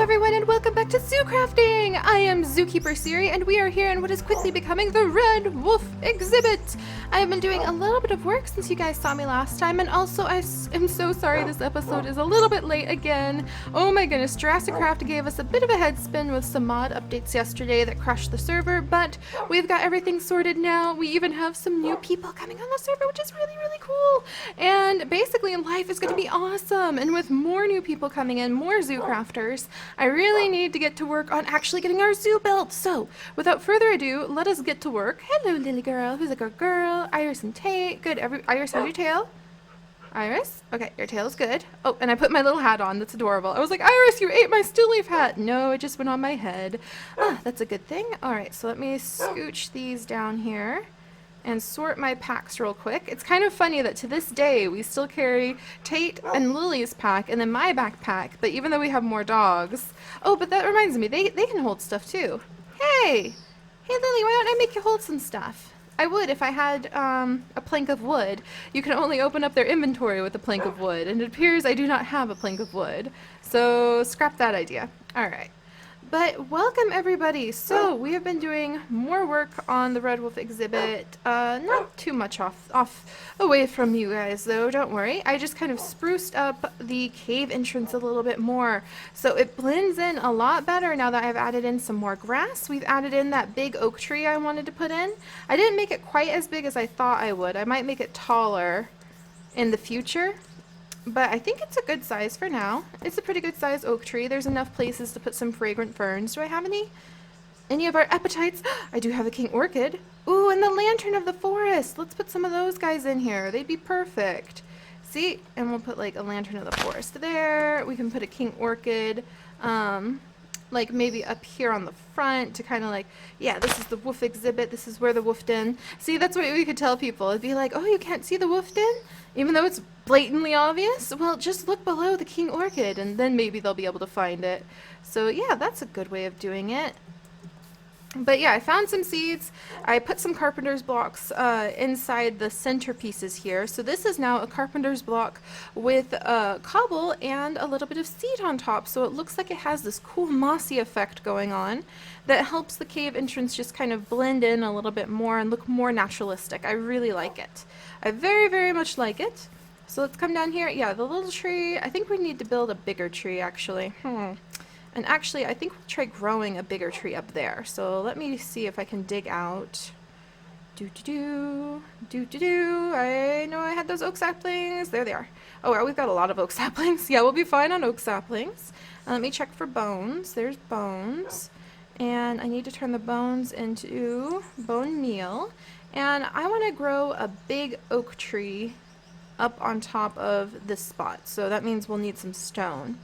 everyone, and welcome back to Zoo Crafting! I am Zookeeper Seri, and we are here in what is quickly becoming the Red Wolf exhibit! I have been doing a little bit of work since you guys saw me last time, and also I am so sorry this episode is a little bit late again. Oh my goodness, Jurassic Craft gave us a bit of a head spin with some mod updates yesterday that crashed the server, but we've got everything sorted now. We even have some new people coming on the server, which is really, really cool! And basically, life is going to be awesome, and with more new people coming in, more zoo crafters, I really need to get to work on actually getting our zoo built. So, without further ado, let us get to work. Hello, Lily girl. Who's a good girl? Iris and Tate. Good. Iris, how's your tail? Iris? Okay, your tail's good. Oh, and I put my little hat on. That's adorable. I was like, Iris, you ate my still leaf hat. No, it just went on my head. Ah, that's a good thing. All right, so let me scooch these down here and sort my packs real quick. It's kind of funny that to this day we still carry Tate and Lily's pack and then my backpack, but even though we have more dogs... Oh, but that reminds me, they can hold stuff too. Hey! Hey Lily, why don't I make you hold some stuff? I would if I had a plank of wood. You can only open up their inventory with a plank of wood, and it appears I do not have a plank of wood. So scrap that idea. Alright. But welcome everybody. So we have been doing more work on the Red Wolf exhibit. Not too much off away from you guys though, don't worry. I just kind of spruced up the cave entrance a little bit more. So it blends in a lot better now that I've added in some more grass. We've added in that big oak tree I wanted to put in. I didn't make it quite as big as I thought I would. I might make it taller in the future. But I think it's a good size for now. It's a pretty good size oak tree. There's enough places to put some fragrant ferns. Do I have any? Any of our appetites? I do have a king orchid. Ooh, and the lantern of the forest. Let's put some of those guys in here. They'd be perfect. See? And we'll put like a lantern of the forest there. We can put a king orchid, like maybe up here on the front to kind of like, yeah, this is the wolf exhibit. This is where the wolf den. See, that's what we could tell people. It'd be like, oh, you can't see the wolf den? Even though it's blatantly obvious? Well, just look below the king orchid and then maybe they'll be able to find it. So yeah, that's a good way of doing it. But yeah, I found some seeds. I put some carpenter's blocks inside the centerpieces here. So this is now a carpenter's block with cobble and a little bit of seed on top. So it looks like it has this cool mossy effect going on that helps the cave entrance just kind of blend in a little bit more and look more naturalistic. I really like it. I very, very much like it. So let's come down here. Yeah, the little tree. I think we need to build a bigger tree actually. And actually, I think we'll try growing a bigger tree up there. So let me see if I can dig out. Do-do-do. Do-do-do. I know I had those oak saplings. There they are. Oh, well, we've got a lot of oak saplings. Yeah, we'll be fine on oak saplings. Let me check for bones. There's bones. And I need to turn the bones into bone meal. And I want to grow a big oak tree up on top of this spot. So that means we'll need some stone.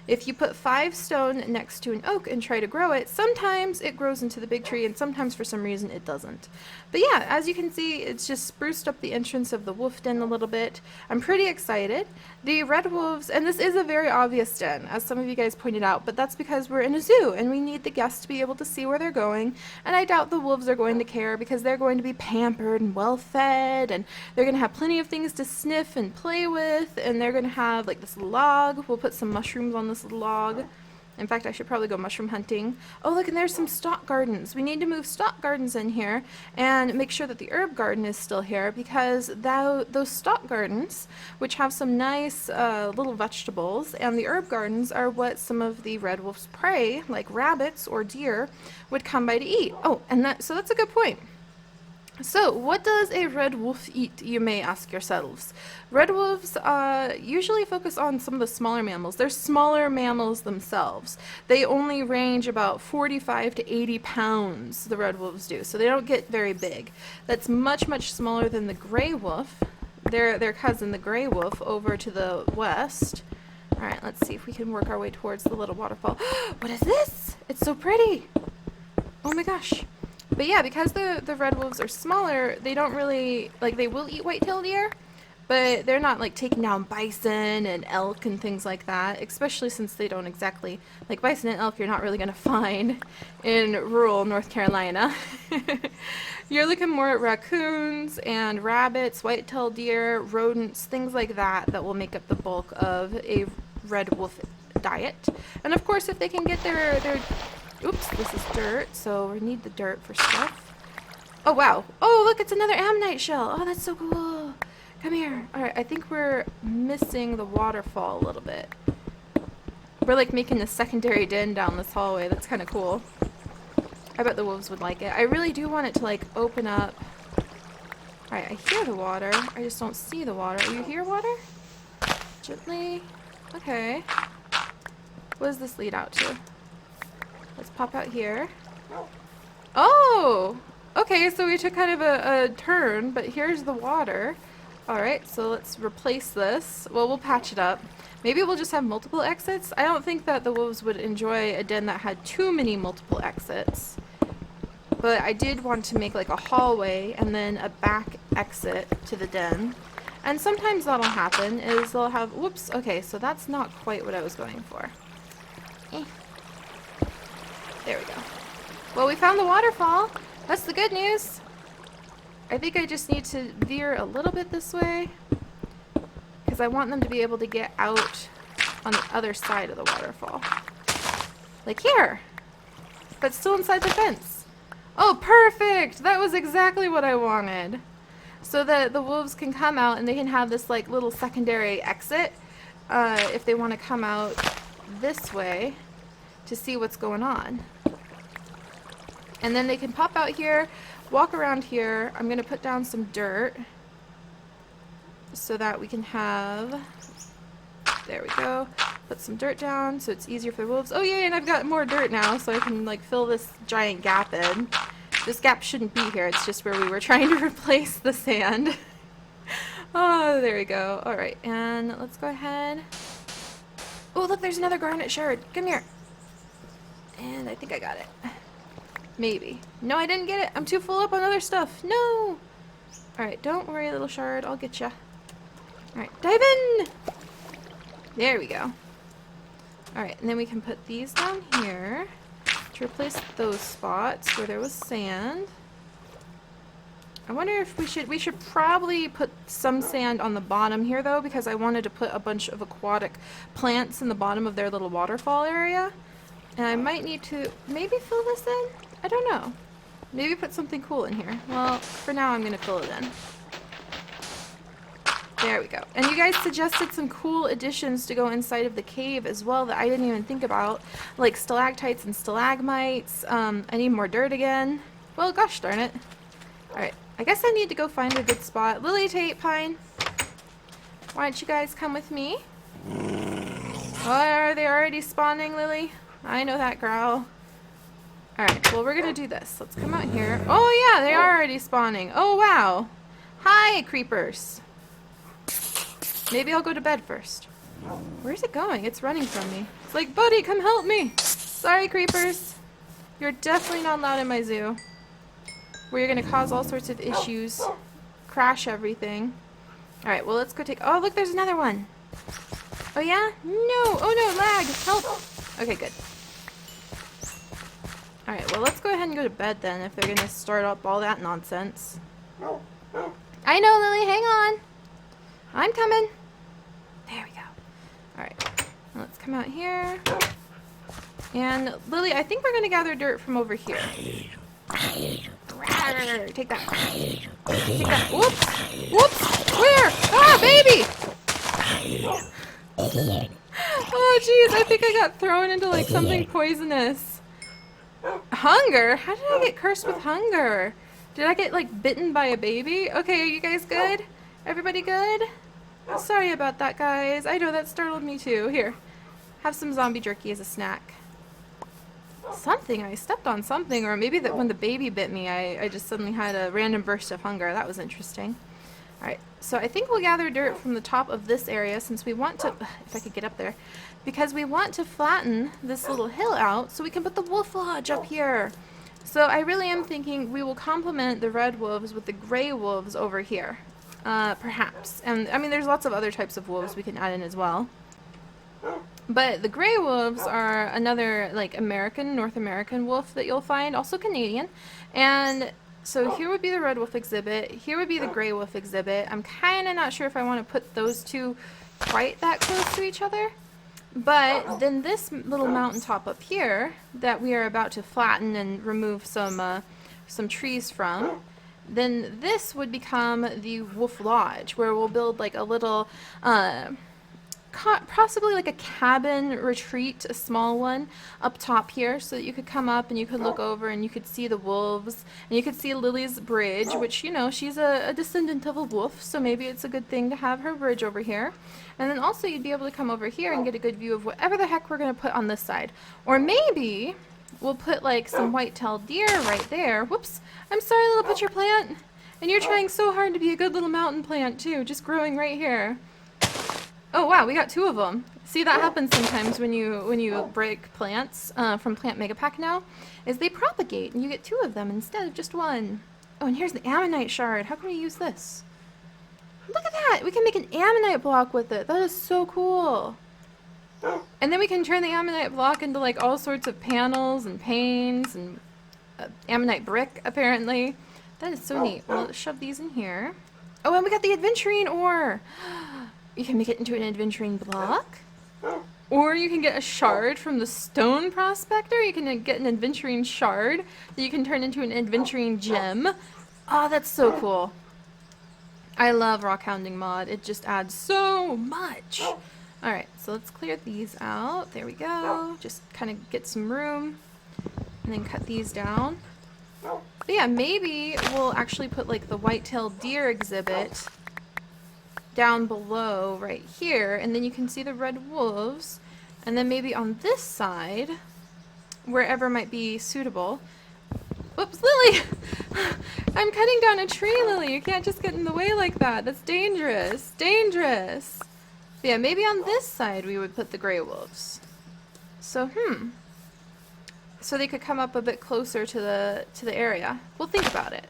If you put 5 stone next to an oak and try to grow it, sometimes it grows into the big tree and sometimes for some reason it doesn't. But yeah, as you can see, it's just spruced up the entrance of the wolf den a little bit. I'm pretty excited. The red wolves, and this is a very obvious den, as some of you guys pointed out, but that's because we're in a zoo and we need the guests to be able to see where they're going. And I doubt the wolves are going to care because they're going to be pampered and well fed and they're going to have plenty of things to sniff and play with, and they're going to have like this log. We'll put some mushrooms on this log. In fact, I should probably go mushroom hunting. Oh, look, and there's some stock gardens. We need to move stock gardens in here and make sure that the herb garden is still here because those stock gardens, which have some nice little vegetables, and the herb gardens are what some of the red wolf's prey, like rabbits or deer, would come by to eat. Oh, and so that's a good point. So, what does a red wolf eat, you may ask yourselves? Red wolves usually focus on some of the smaller mammals. They're smaller mammals themselves. They only range about 45 to 80 pounds, the red wolves do, so they don't get very big. That's much, much smaller than the gray wolf, their cousin, the gray wolf, over to the west. Alright, let's see if we can work our way towards the little waterfall. What is this? It's so pretty! Oh my gosh. But yeah, because the red wolves are smaller, they don't really, like, they will eat white-tailed deer, but they're not like taking down bison and elk and things like that, especially since they don't exactly, like bison and elk you're not really going to find in rural North Carolina. You're looking more at raccoons and rabbits, white-tailed deer, rodents, things like that that will make up the bulk of a red wolf diet. And of course, if they can get their oops, this is dirt, so we need the dirt for stuff. Oh wow. Oh look, it's another ammonite shell. Oh, that's so cool. Come here. Alright, I think we're missing the waterfall a little bit. We're like making a secondary den down this hallway. That's kind of cool. I bet the wolves would like it. I really do want it to like open up. Alright, I hear the water. I just don't see the water. Are you here, water? Gently. Okay. What does this lead out to? Let's pop out here. Oh! Okay, so we took kind of a turn, but here's the water. Alright, so let's replace this. Well, we'll patch it up. Maybe we'll just have multiple exits. I don't think that the wolves would enjoy a den that had too many multiple exits. But I did want to make like a hallway and then a back exit to the den. And sometimes that'll happen, is they'll have, whoops, okay, so that's not quite what I was going for. There we go. Well, we found the waterfall. That's the good news. I think I just need to veer a little bit this way, because I want them to be able to get out on the other side of the waterfall. Like here, but still inside the fence. Oh, perfect! That was exactly what I wanted. So that the wolves can come out and they can have this like little secondary exit if they want to come out this way to see what's going on. And then they can pop out here, walk around here. I'm going to put down some dirt so that we can have, there we go, put some dirt down so it's easier for the wolves. Oh yay, and I've got more dirt now so I can like fill this giant gap in. This gap shouldn't be here, it's just where we were trying to replace the sand. Oh, there we go. Alright, and let's go ahead. Oh, look, there's another garnet shard. Come here. And I think I got it. Maybe. No, I didn't get it. I'm too full up on other stuff. No! Alright, don't worry, little shard. I'll get ya. Alright, dive in! There we go. Alright, and then we can put these down here to replace those spots where there was sand. I wonder if we should probably put some sand on the bottom here though, because I wanted to put a bunch of aquatic plants in the bottom of their little waterfall area. And I might need to maybe fill this in? I don't know. Maybe put something cool in here. Well, for now I'm gonna fill it in. There we go. And you guys suggested some cool additions to go inside of the cave as well that I didn't even think about. Like stalactites and stalagmites. I need more dirt again. Well, gosh darn it. Alright, I guess I need to go find a good spot. Lily, Tate, Pine, why don't you guys come with me? Oh, are they already spawning, Lily? I know that growl. Alright, well we're gonna do this. Let's come out here. Oh yeah, they are already spawning. Oh wow. Hi, creepers. Maybe I'll go to bed first. Where's it going? It's running from me. It's like, buddy, come help me. Sorry, creepers. You're definitely not allowed in my zoo. Where you're gonna cause all sorts of issues. Crash everything. Alright, well let's go take... Oh, look, there's another one. Oh yeah? No! Oh no, lag! Help! Okay, good. Alright, well let's go ahead and go to bed then if they're gonna start up all that nonsense. I know, Lily, hang on. I'm coming. There we go. Alright, let's come out here. And Lily, I think we're gonna gather dirt from over here. Rawr, take that. Take that. Whoops! Whoops! Where? Ah, baby! Oh, jeez, I think I got thrown into like something poisonous. Hunger? How did I get cursed with hunger? Did I get like bitten by a baby? Okay, are you guys good? Everybody good? Oh, sorry about that, guys. I know that startled me too. Here, have some zombie jerky as a snack. Something, I stepped on something, or maybe that when the baby bit me, I just suddenly had a random burst of hunger. That was interesting. Alright, so I think we'll gather dirt from the top of this area since we want to, if I could get up there, because we want to flatten this little hill out so we can put the wolf lodge up here. So I really am thinking we will complement the red wolves with the gray wolves over here, perhaps. And I mean, there's lots of other types of wolves we can add in as well. But the gray wolves are another like North American wolf that you'll find, also Canadian. And so here would be the red wolf exhibit, here would be the gray wolf exhibit. I'm kind of not sure if I want to put those two quite that close to each other. But then this little mountaintop up here that we are about to flatten and remove some trees from, then this would become the Wolf Lodge, where we'll build like a little, possibly like a cabin retreat, a small one, up top here, so that you could come up and you could look over and you could see the wolves, and you could see Lily's bridge, which, you know, she's a descendant of a wolf, so maybe it's a good thing to have her bridge over here. And then also you'd be able to come over here and get a good view of whatever the heck we're going to put on this side. Or maybe we'll put like some white-tailed deer right there. Whoops, I'm sorry, little pitcher plant. And you're trying so hard to be a good little mountain plant too, just growing right here. Oh wow, we got 2 of them. See, that happens sometimes when you break plants from Plant Mega Pack now, is they propagate and you get 2 of them instead of just 1. Oh, and here's the ammonite shard. How can we use this? Look at that! We can make an ammonite block with it. That is so cool. And then we can turn the ammonite block into like all sorts of panels and panes and ammonite brick, apparently. That is so neat. Well, let's shove these in here. Oh, and we got the adventuring ore! You can make it into an adventuring block. Or you can get a shard from the stone prospector. You can get an adventuring shard that you can turn into an adventuring gem. Oh, that's so cool. I love rock hounding mod. It just adds so much. Alright, so let's clear these out. There we go. Just kind of get some room. And then cut these down. But yeah, maybe we'll actually put like the white-tailed deer exhibit down below right here. And then you can see the red wolves. And then maybe on this side, wherever might be suitable. Whoops, Lily! I'm cutting down a tree, Lily. You can't just get in the way like that. That's dangerous. Dangerous. But yeah, maybe on this side we would put the gray wolves. So, so they could come up a bit closer to the area. We'll think about it.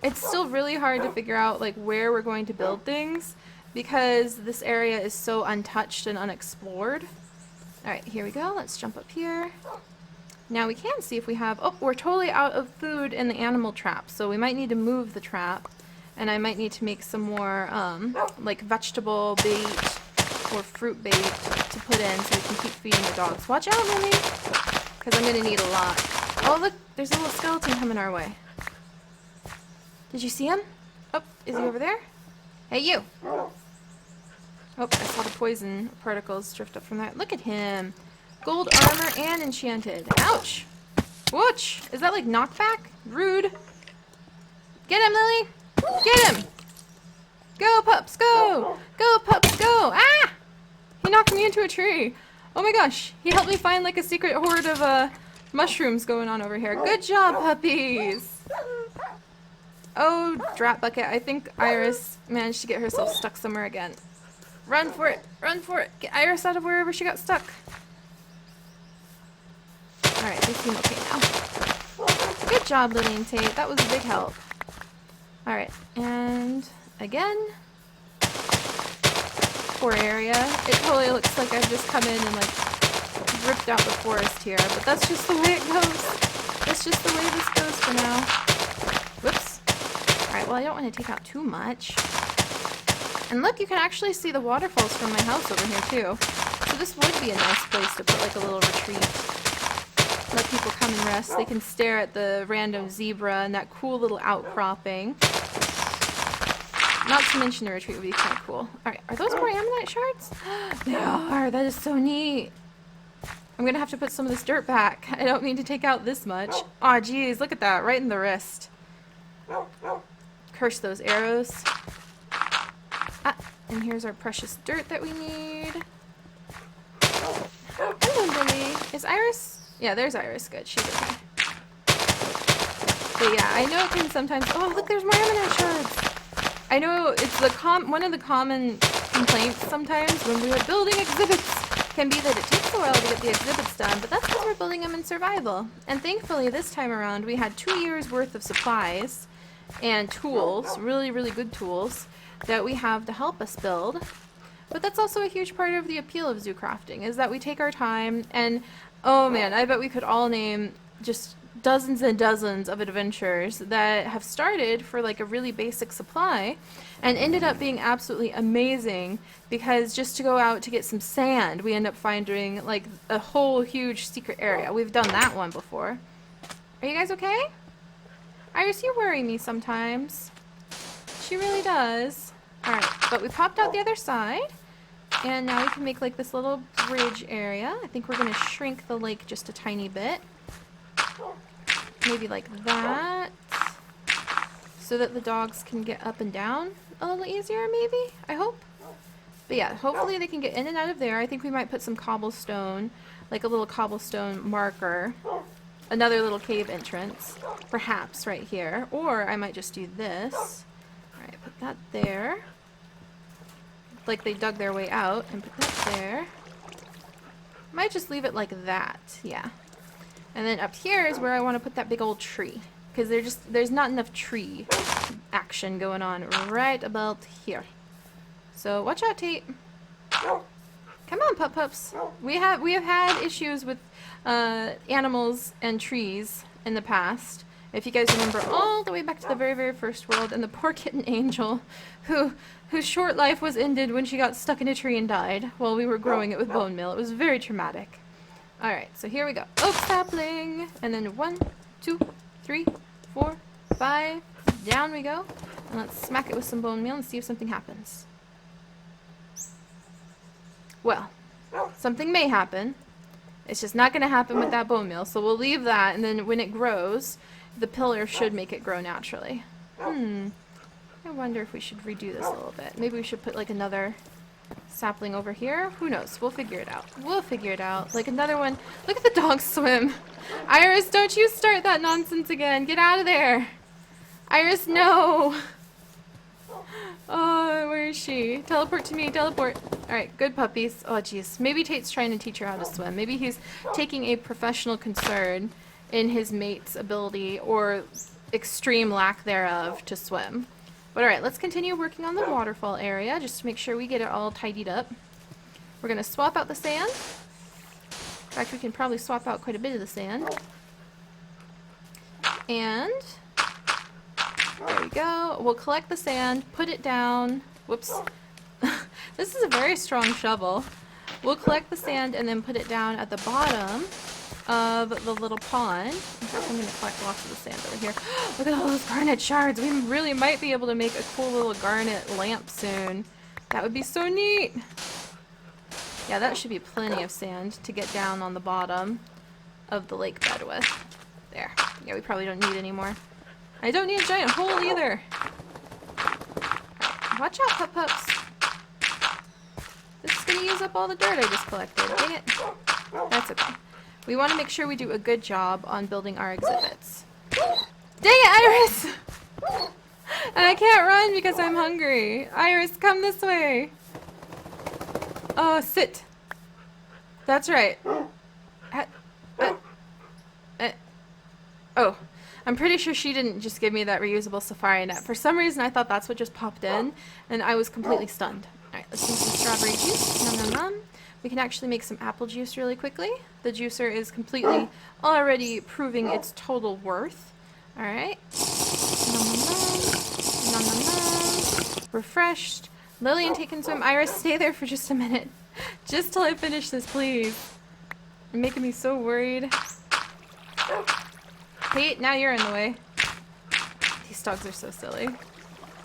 It's still really hard to figure out like where we're going to build things because this area is so untouched and unexplored. Alright, here we go. Let's jump up here. Now we can see if we have... Oh, we're totally out of food in the animal trap, so we might need to move the trap. And I might need to make some more, like, vegetable bait or fruit bait to put in so we can keep feeding the dogs. Watch out, Lily! Because I'm going to need a lot. Oh, look! There's a little skeleton coming our way. Did you see him? Oh, is he over there? Hey, you! Oh, I saw the poison particles drift up from that. Look at him! Gold armor and enchanted. Ouch! Whoosh! Is that like knockback? Rude. Get him, Lily! Get him! Go, pups, go! Go, pups, go! Ah! He knocked me into a tree. Oh my gosh. He helped me find like a secret hoard of mushrooms going on over here. Good job, puppies! Oh, drat bucket. I think Iris managed to get herself stuck somewhere again. Run for it! Run for it! Get Iris out of wherever she got stuck. Alright, they seem okay now. Good job, Lily and Tate. That was a big help. Alright, and again. Poor area. It totally looks like I've just come in and like ripped out the forest here, but that's just the way it goes. That's just the way this goes for now. Whoops. Alright, well I don't want to take out too much. And look, you can actually see the waterfalls from my house over here too. So this would be a nice place to put like a little retreat. Let people come and rest. They can stare at the random zebra and that cool little outcropping. Not to mention the retreat would be kind of cool. Alright, are those more ammonite shards? They are! That is so neat! I'm gonna have to put some of this dirt back. I don't mean to take out this much. Aw, geez, look at that. Right in the wrist. Curse those arrows. Ah, and here's our precious dirt that we need. Hello, Lily. Is Iris... Yeah, there's Iris. Good. She's okay. But yeah, I know it can sometimes... Oh, look, there's more ammonite shards! I know it's the one of the common complaints sometimes when we are building exhibits can be that it takes a while to get the exhibits done, but that's because we're building them in survival. And thankfully, this time around, we had 2 years worth of supplies and tools, really, really good tools, that we have to help us build. But that's also a huge part of the appeal of zoo crafting, is that we take our time and... Oh man, I bet we could all name just dozens and dozens of adventures that have started for like a really basic supply and ended up being absolutely amazing, because just to go out to get some sand, we end up finding like a whole huge secret area. We've done that one before. Are you guys okay? Iris, you worry me sometimes. She really does. Alright, but we popped out the other side. And now we can make like this little bridge area. I think we're going to shrink the lake just a tiny bit. Maybe like that. So that the dogs can get up and down a little easier, maybe? I hope. But yeah, hopefully they can get in and out of there. I think we might put some cobblestone, like a little cobblestone marker. Another little cave entrance. Perhaps right here. Or I might just do this. Alright, put that there. Like they dug their way out, and put that there. Might just leave it like that, yeah. And then up here is where I want to put that big old tree, because there's not enough tree action going on right about here. So watch out, Tate. Come on, pups. We have had issues with animals and trees in the past. If you guys remember all the way back to the very, very first world, and the poor kitten Angel, whose short life was ended when she got stuck in a tree and died while we were growing it with bone meal. It was very traumatic. Alright, so here we go. Oak sapling! And then 1, 2, 3, 4, 5. Down we go. And let's smack it with some bone meal and see if something happens. Well, something may happen. It's just not going to happen with that bone meal, so we'll leave that, and then when it grows, the pillar should make it grow naturally. I wonder if we should redo this a little bit. Maybe we should put like another sapling over here. Who knows? We'll figure it out. We'll figure it out. Like another one. Look at the dogs swim. Iris, don't you start that nonsense again. Get out of there. Iris, no. Oh, where is she? Teleport to me. Teleport. Alright, good puppies. Oh, jeez. Maybe Tate's trying to teach her how to swim. Maybe he's taking a professional concern in his mate's ability, or extreme lack thereof, to swim. But alright, let's continue working on the waterfall area, just to make sure we get it all tidied up. We're going to swap out the sand. In fact, we can probably swap out quite a bit of the sand. And there we go. We'll collect the sand, put it down. Whoops. This is a very strong shovel. We'll collect the sand and then put it down at the bottom of the little pond. In fact, I'm going to collect lots of the sand over here. Look at all those garnet shards. We really might be able to make a cool little garnet lamp soon. That would be so neat. Yeah, that should be plenty of sand to get down on the bottom of the lake bed with. There. Yeah, we probably don't need any more. I don't need a giant hole either. Right, watch out, pups. This is going to use up all the dirt I just collected. Dang it. That's okay. We want to make sure we do a good job on building our exhibits. Dang it, Iris! And I can't run because I'm hungry. Iris, come this way. Oh, sit. That's right. Oh, I'm pretty sure she didn't just give me that reusable safari net. For some reason, I thought that's what just popped in, and I was completely stunned. Alright, let's make some strawberry juice. Nom nom nom. We can actually make some apple juice really quickly. The juicer is completely already proving its total worth. Alright. Nom nom nom. Nom nom nom. Refreshed. Lillian taking swim. Iris, stay there for just a minute. Just till I finish this, please. You're making me so worried. Kate, now you're in the way. These dogs are so silly.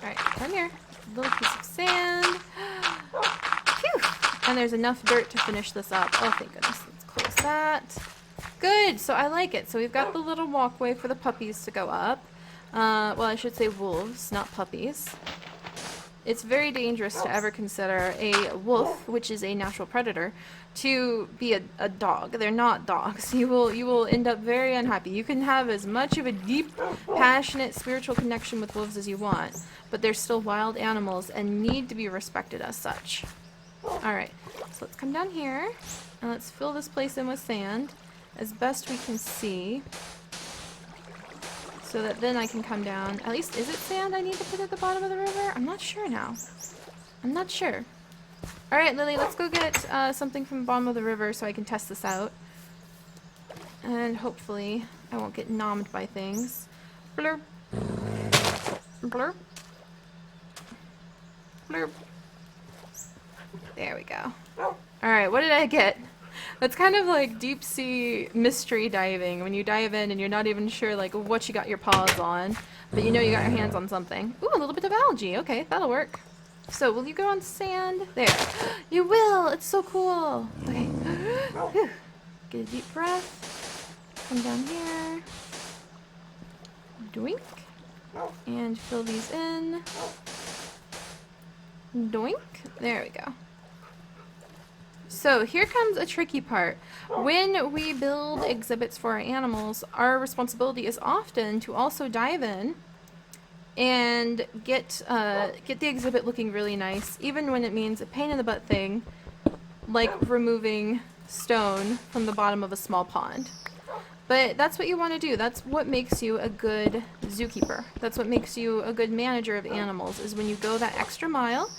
Alright, come here. A little piece of sand. Phew! And there's enough dirt to finish this up. Oh, thank goodness. Let's close that. Good! So I like it. So we've got the little walkway for the puppies to go up. Well, I should say wolves, not puppies. It's very dangerous to ever consider a wolf, which is a natural predator, to be a dog. They're not dogs. You will end up very unhappy. You can have as much of a deep, passionate, spiritual connection with wolves as you want, but they're still wild animals and need to be respected as such. Alright, so let's come down here, and let's fill this place in with sand as best we can see. So that then I can come down. At least, is it sand I need to put at the bottom of the river? I'm not sure now. I'm not sure. Alright, Lily, let's go get something from the bottom of the river so I can test this out. And hopefully I won't get nommed by things. Blurp. Blurp. Blurp. There we go. Alright, what did I get? That's kind of like deep sea mystery diving, when you dive in and you're not even sure like what you got your paws on, but you know you got your hands on something. Ooh, a little bit of algae. Okay, that'll work. So, will you go on sand? There. You will! It's so cool! Okay. Get a deep breath. Come down here. Doink. And fill these in. Doink. There we go. So here comes a tricky part. When we build exhibits for our animals, our responsibility is often to also dive in and get the exhibit looking really nice, even when it means a pain in the butt thing, like removing stone from the bottom of a small pond. But that's what you want to do. That's what makes you a good zookeeper. That's what makes you a good manager of animals, is when you go that extra mile,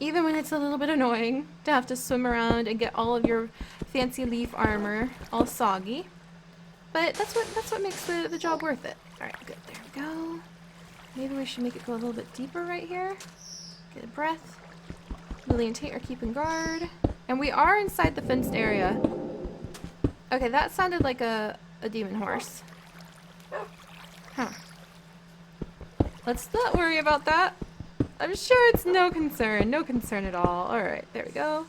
even when it's a little bit annoying to have to swim around and get all of your fancy leaf armor all soggy. But that's what makes the job worth it. Alright, good. There we go. Maybe we should make it go a little bit deeper right here. Get a breath. Lily and Tate are keeping guard. And we are inside the fenced area. Okay, that sounded like a demon horse. Huh. Let's not worry about that. I'm sure it's no concern at all. Alright, there we go.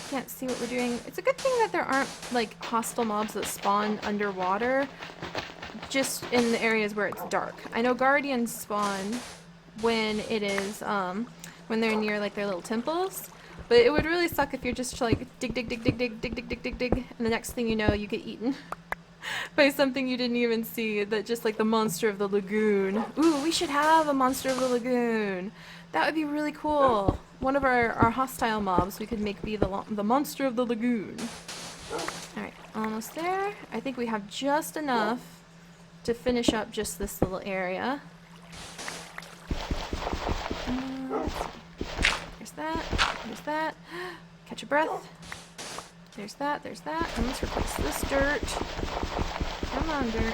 Can't see what we're doing. It's a good thing that there aren't, like, hostile mobs that spawn underwater, just in the areas where it's dark. I know guardians spawn when it is, when they're near, like, their little temples, but it would really suck if you're just, like, dig, dig, dig, dig, dig, dig, dig, dig, dig, dig, and the next thing you know, you get eaten by something you didn't even see, that just like the monster of the lagoon. Ooh, we should have a monster of the lagoon. That would be really cool. One of our hostile mobs we could make be the monster of the lagoon. Alright, almost there. I think we have just enough to finish up just this little area. There's that. There's that. Catch a breath. There's that. There's that. And let's replace this dirt. Come on, dirt.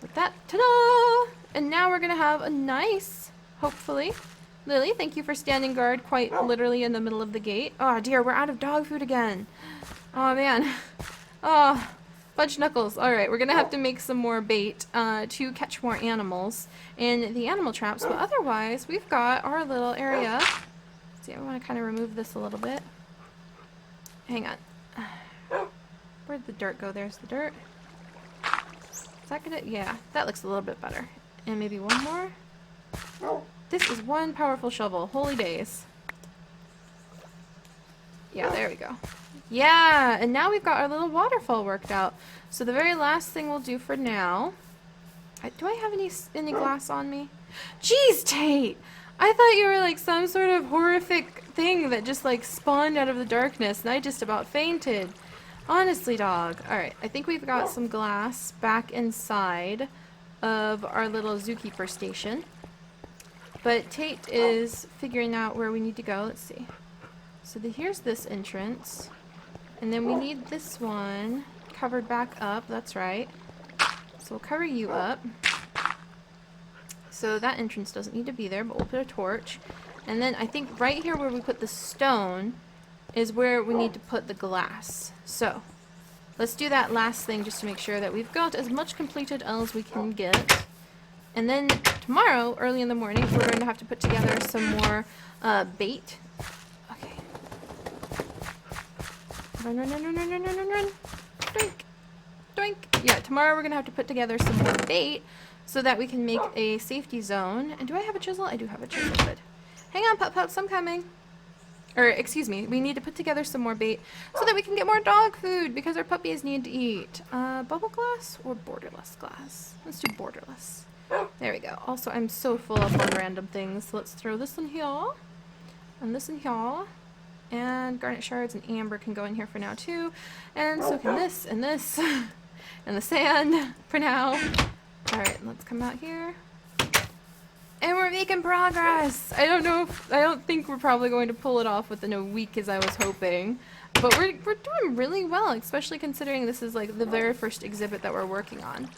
With that, ta-da! And now we're gonna have a nice, hopefully. Lily, thank you for standing guard quite literally in the middle of the gate. Oh dear, we're out of dog food again. Oh man. Oh, fudge knuckles. Alright, we're gonna have to make some more bait to catch more animals in the animal traps, but otherwise, we've got our little area. Let's see, I want to kind of remove this a little bit. Hang on. Where'd the dirt go? There's the dirt. Is that gonna... Yeah, that looks a little bit better. And maybe one more? This is one powerful shovel. Holy days. Yeah, there we go. Yeah, and now we've got our little waterfall worked out. So the very last thing we'll do for now... do I have any glass on me? Jeez, Tate! I thought you were like some sort of horrific thing that just like spawned out of the darkness, and I just about fainted. Honestly, dog. Alright, I think we've got some glass back inside of our little zookeeper station. But Tate is figuring out where we need to go. Let's see. So here's this entrance. And then we need this one covered back up. That's right. So we'll cover you up. So that entrance doesn't need to be there, but we'll put a torch. And then I think right here where we put the stone is where we need to put the glass. So let's do that last thing just to make sure that we've got as much completed as we can get. And then tomorrow, early in the morning, we're going to have to put together some more bait. Okay. Run, run, run, run, run, run, run, run, run. Doink. Doink. Yeah, tomorrow we're going to have to put together some more bait so that we can make a safety zone. And do I have a chisel? I do have a chisel. Good. Hang on, pup-pups, I'm coming. Or, excuse me, we need to put together some more bait so that we can get more dog food because our puppies need to eat. Bubble glass or borderless glass? Let's do borderless. There we go. Also, I'm so full up on random things. So let's throw this in here. And this in here. And garnet shards and amber can go in here for now too. And so can this and this. And the sand for now. Alright, let's come out here. And we're making progress. I don't think we're probably going to pull it off within a week as I was hoping. But we're doing really well, especially considering this is like the very first exhibit that we're working on.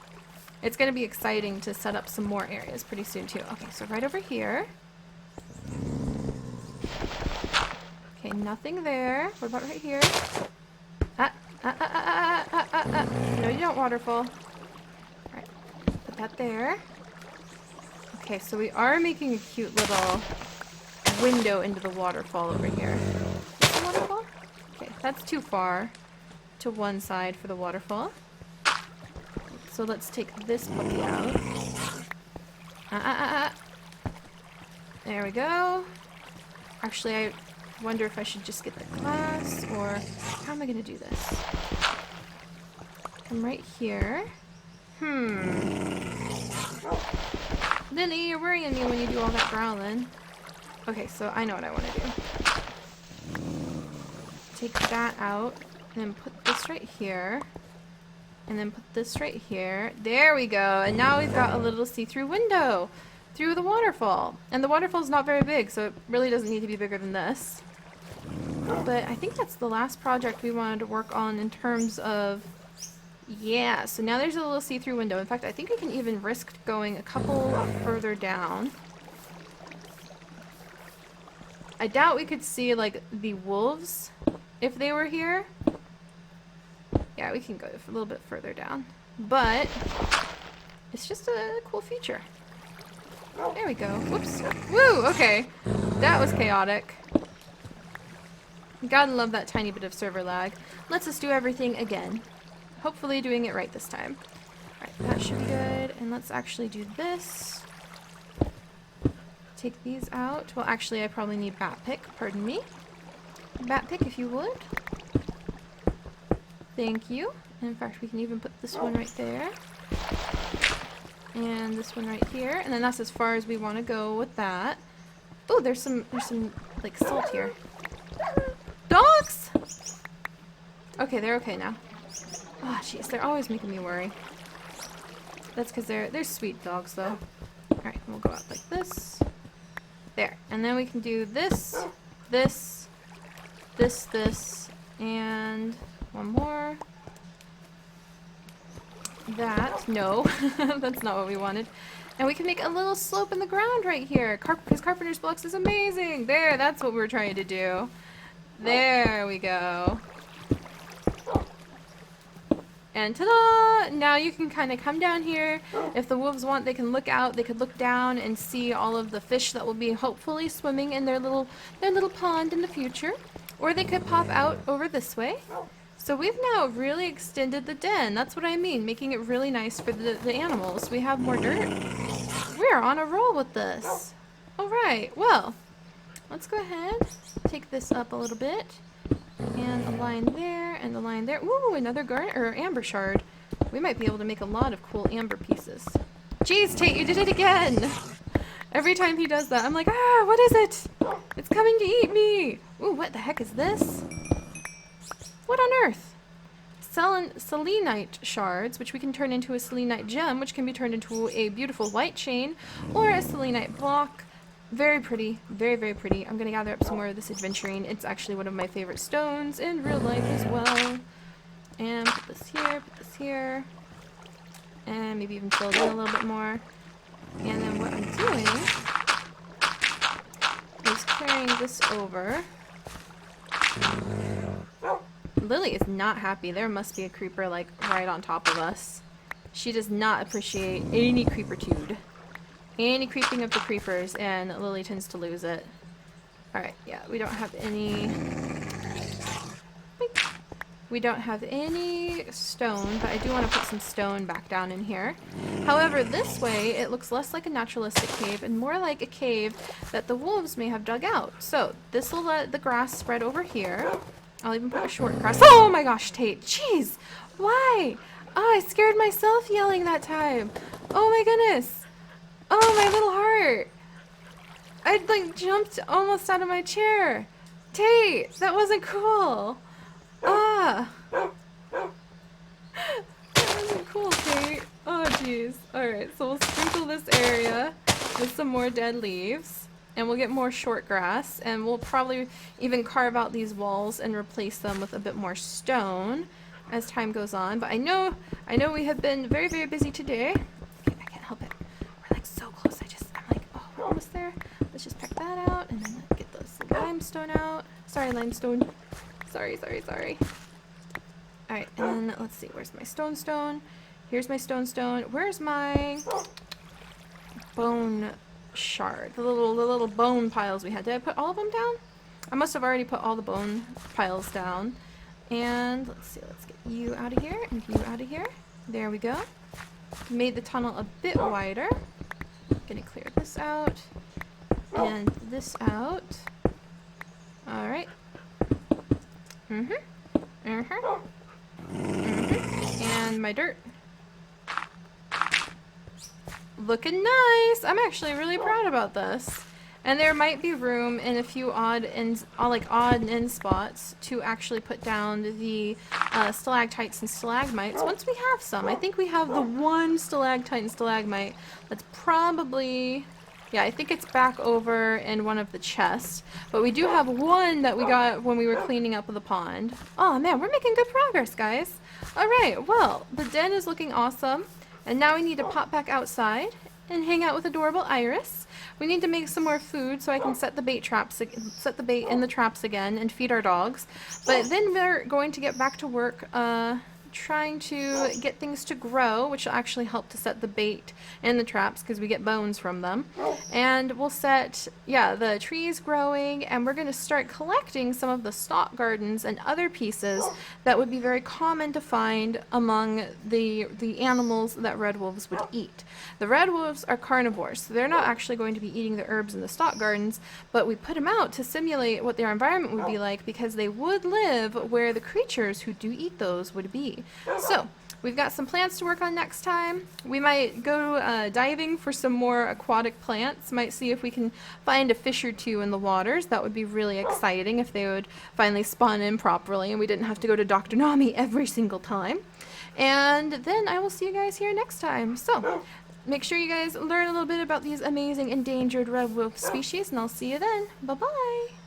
It's going to be exciting to set up some more areas pretty soon too. Okay, so right over here. Okay, nothing there. What about right here? No, you don't, waterfall. Alright, put that there. Okay, so we are making a cute little window into the waterfall over here. Is this the waterfall? Okay, that's too far to one side for the waterfall. So let's take this puppy out. There we go. Actually, I wonder if I should just get the glass, or how am I going to do this? Come right here. Lily, you're worrying me when you do all that growling. Okay, so I know what I want to do. Take that out, and then put this right here. And then put this right here. There we go. And now we've got a little see-through window through the waterfall. And the waterfall's not very big, so it really doesn't need to be bigger than this. But I think that's the last project we wanted to work on in terms of... Yeah, so now there's a little see-through window. In fact, I think I can even risk going a couple further down. I doubt we could see, like, the wolves if they were here. Yeah, we can go a little bit further down. But it's just a cool feature. There we go. Whoops. Woo! Okay. That was chaotic. Gotta love that tiny bit of server lag. Lets us do everything again. Hopefully doing it right this time. Alright, that should be good. And let's actually do this. Take these out. Well, actually, I probably need bat pick. Pardon me. Bat pick, if you would. Thank you. In fact, we can even put this one right there. And this one right here. And then that's as far as we want to go with that. Oh, there's some like salt here. Dogs! Okay, they're okay now. Oh, jeez, they're always making me worry. That's because they're sweet dogs, though. Alright, we'll go out like this. There. And then we can do this, this, this, and one more. That. No. That's not what we wanted. And we can make a little slope in the ground right here. Because Carpenter's Blocks is amazing. There, that's what we're trying to do. There we go. And ta-da! Now you can kind of come down here. If the wolves want, they can look out. They could look down and see all of the fish that will be hopefully swimming in their little pond in the future. Or they could pop out over this way. So we've now really extended the den. That's what I mean, making it really nice for the animals. We have more dirt. We're on a roll with this. Alright, well, let's go ahead, take this up a little bit. And a line there, and a line there. Ooh, another garnet or amber shard. We might be able to make a lot of cool amber pieces. Jeez, Tate, you did it again! Every time he does that, I'm like, ah, what is it? It's coming to eat me! Ooh, what the heck is this? What on earth? Selenite shards, which we can turn into a selenite gem, which can be turned into a beautiful white chain, or a selenite block. Very pretty. Very, very pretty. I'm going to gather up some more of this adventurine. It's actually one of my favorite stones in real life as well. And put this here, and maybe even fill it in a little bit more. And then what I'm doing is carrying this over. Lily is not happy. There must be a creeper, like, right on top of us. She does not appreciate any creepertude. Any creeping of the creepers, and Lily tends to lose it. Alright, yeah, we don't have any... We don't have any stone, but I do want to put some stone back down in here. However, this way, it looks less like a naturalistic cave and more like a cave that the wolves may have dug out. So, this will let the grass spread over here. I'll even put a short grass. Oh my gosh, Tate! Jeez! Why? Oh, I scared myself yelling that time! Oh my goodness! Oh, my little heart! I, like, jumped almost out of my chair! Tate! That wasn't cool! Ah! That wasn't cool, Tate. Oh, jeez. Alright, so we'll sprinkle this area. with some more dead leaves. And we'll get more short grass, and we'll probably even carve out these walls and replace them with a bit more stone as time goes on. But I know we have been very, very busy today. Okay, I can't help it. We're like so close. I'm like, oh, we're almost there. Let's just peck that out and then get this limestone out. Sorry, limestone. Sorry. Alright, and then let's see, where's my stone? Here's my stone. Where's my bone shard? The little bone piles we had. Did I put all of them down? I must have already put all the bone piles down. And let's see, let's get you out of here and you out of here. There we go. Made the tunnel a bit wider. Gonna clear this out and this out. Alright. And my dirt. Looking nice! I'm actually really proud about this. And there might be room in a few odd end spots to actually put down the stalactites and stalagmites once we have some. I think we have the one stalactite and stalagmite that's probably... Yeah, I think it's back over in one of the chests. But we do have one that we got when we were cleaning up the pond. Oh man, we're making good progress, guys. Alright, well, the den is looking awesome. And now we need to pop back outside and hang out with adorable Iris. We need to make some more food so I can set the bait in the traps again and feed our dogs. But then we're going to get back to work trying to get things to grow, which will actually help to set the bait in the traps because we get bones from them. And we'll set, the trees growing, and we're going to start collecting some of the stock gardens and other pieces that would be very common to find among the animals that red wolves would eat. The red wolves are carnivores, so they're not actually going to be eating the herbs in the stock gardens, but we put them out to simulate what their environment would be like because they would live where the creatures who do eat those would be. So, we've got some plants to work on next time. We might go diving for some more aquatic plants. Might see if we can find a fish or two in the waters. That would be really exciting if they would finally spawn in properly and we didn't have to go to Dr. Nami every single time. And then I will see you guys here next time. So, make sure you guys learn a little bit about these amazing endangered red wolf species, and I'll see you then. Bye-bye!